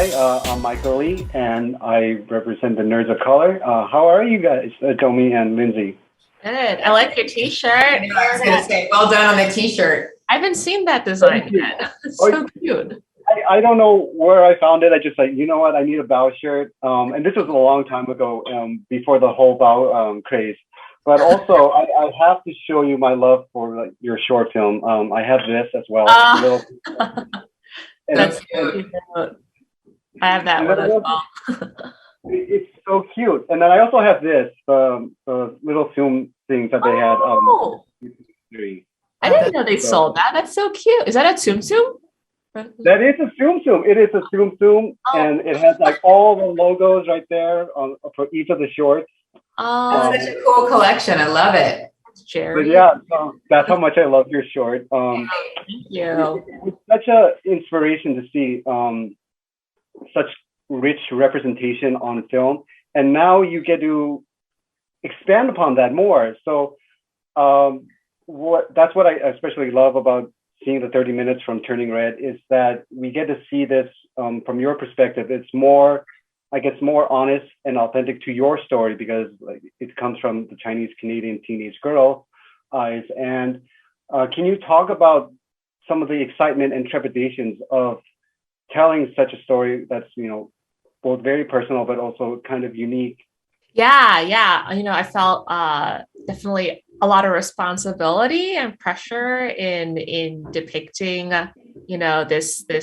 Hi, I'm Michael Lee, and I represent the Nerds of Color. How are you guys, Domee and Lindsay? Good. I like your t-shirt. I was going to say, well done on the t-shirt. I haven't seen that design Thank you. yet. It's so cute. I don't know where I found it. I just like, you know what? I need a bow shirt. And this was a long time ago, before the whole bow craze. But also, I have to show you my love for like your short film. I have this as well. That's cute. I have that one as well. It's so cute. And then I also have this, the little film things that they had. I didn't know they sold that. That's so cute. Is that a Tsum Tsum? That is a Tsum Tsum. It is a Tsum Tsum, and it has like all the logos right there for each of the shorts. Oh, that's such a cool collection. I love it. Jerry. But yeah, so that's how much I love your short. Thank you. It's such an inspiration to see such rich representation on film, and now you get to expand upon that more. So that's what I especially love about seeing the 30 minutes from Turning Red is that we get to see this from your perspective. It's more, I guess, more honest and authentic to your story because like, it comes from the Chinese Canadian teenage girl eyes. And can you talk about some of the excitement and trepidations of telling such a story that's, you know, both very personal but also kind of unique? Yeah. I felt definitely a lot of responsibility and pressure in depicting, this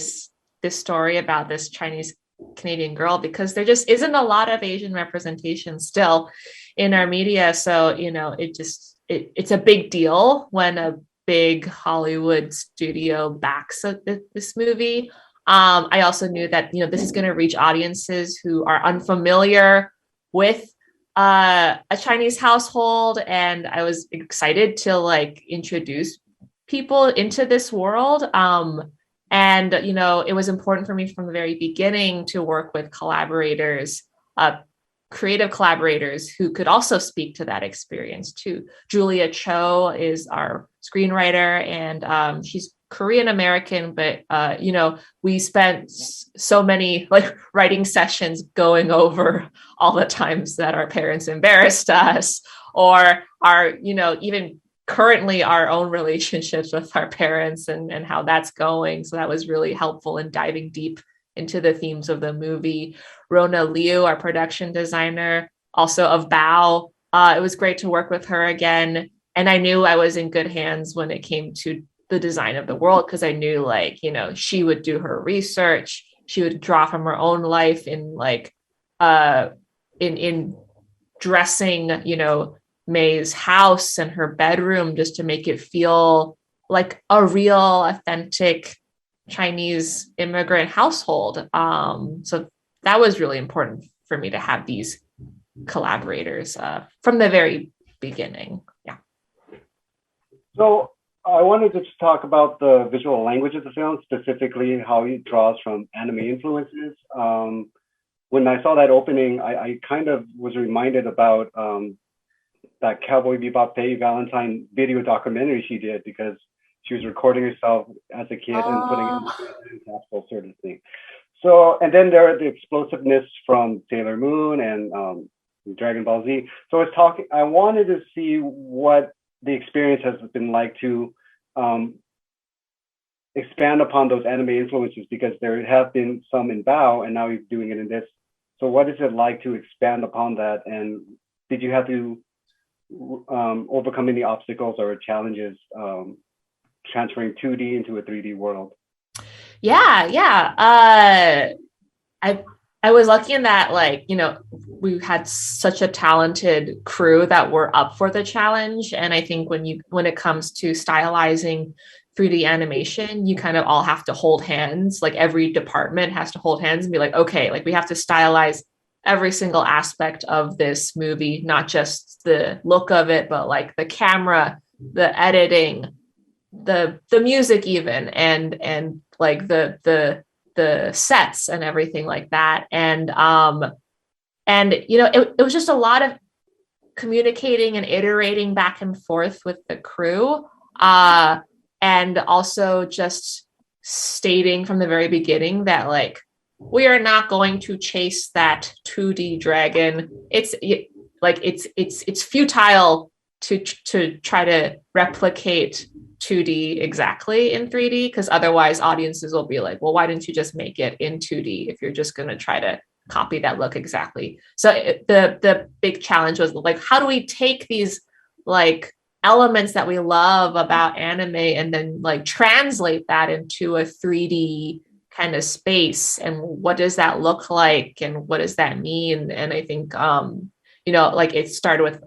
story about this Chinese Canadian girl because there just isn't a lot of Asian representation still in our media. So, it's a big deal when a big Hollywood studio backs this movie. I also knew that, this is going to reach audiences who are unfamiliar with a Chinese household. And I was excited to like introduce people into this world. And, it was important for me from the very beginning to work with collaborators, creative collaborators who could also speak to that experience too. Julia Cho is our screenwriter and she's Korean American, but we spent so many like writing sessions going over all the times that our parents embarrassed us or our, even currently our own relationships with our parents and how that's going. So that was really helpful in diving deep into the themes of the movie. Rona Liu, our production designer, also of Bao. It was great to work with her again. And I knew I was in good hands when it came to the design of the world because I knew she would do her research. She would draw from her own life in in dressing, May's house and her bedroom just to make it feel like a real authentic Chinese immigrant household. So that was really important for me to have these collaborators from the very beginning. Yeah. So I wanted to just talk about the visual language of the film, specifically how it draws from anime influences. When I saw that opening, I kind of was reminded about that Cowboy Bebop Faye Valentine video documentary she did because she was recording herself as a kid and putting it in capsule sort of thing. So, and then there are the explosiveness from Sailor Moon and Dragon Ball Z. So I wanted to see what the experience has been like to expand upon those anime influences because there have been some in Bao and now you're doing it in this. So what is it like to expand upon that? And did you have to overcome any obstacles or challenges transferring 2D into a 3D world? Yeah. I was lucky in that, we had such a talented crew that were up for the challenge. And I think when it comes to stylizing 3D animation, you kind of all have to hold hands. Like every department has to hold hands and be like, okay, like we have to stylize every single aspect of this movie, not just the look of it, but like the camera, the editing, the music even, and like the sets and everything like that. And it was just a lot of communicating and iterating back and forth with the crew. And also just stating from the very beginning that like we are not going to chase that 2D dragon. It's futile to try to replicate 2D exactly in 3D, because otherwise audiences will be like, well, why didn't you just make it in 2D if you're just going to try to copy that look exactly? So the big challenge was like, how do we take these like elements that we love about anime and then like translate that into a 3D kind of space, and what does that look like and what does that mean? And I think like it started with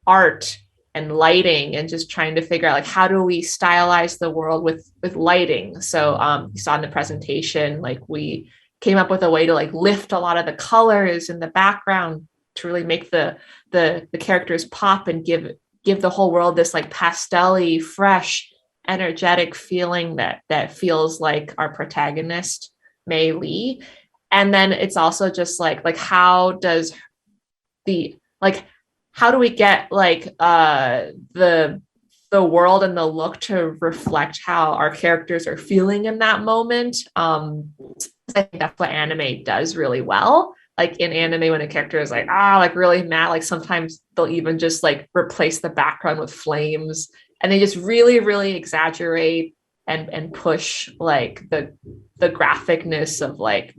art and lighting and just trying to figure out like how do we stylize the world with lighting. So you saw in the presentation, like we came up with a way to like lift a lot of the colors in the background to really make the characters pop and give the whole world this like pastel-y, fresh, energetic feeling that feels like our protagonist, Mei Lee. And then it's also just like how do we get like the world and the look to reflect how our characters are feeling in that moment? I think that's what anime does really well. Like in anime, when a character is like like really mad, like sometimes they'll even just like replace the background with flames, and they just really, really exaggerate and push like the graphicness of like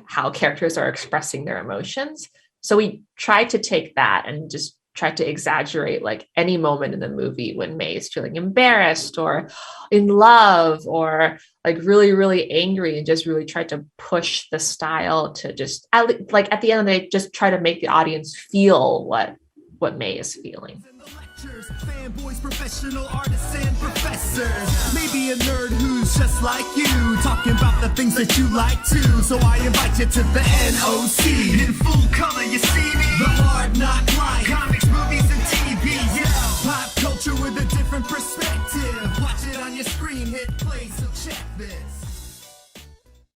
how characters are expressing their emotions. So we tried to take that and just try to exaggerate like any moment in the movie when Mei is feeling embarrassed or in love or like really, really angry, and just really try to push the style to just at the end of the day, just try to make the audience feel what Mei is feeling. Fanboys, professional artists, and professors. Maybe a nerd who's just like you, talking about the things that you like too. So I invite you to the NOC. In full color, you see me. The hard knock life, comics, movies, and TV. Yeah, pop culture with a different perspective. Watch it on your screen, hit play, so check this.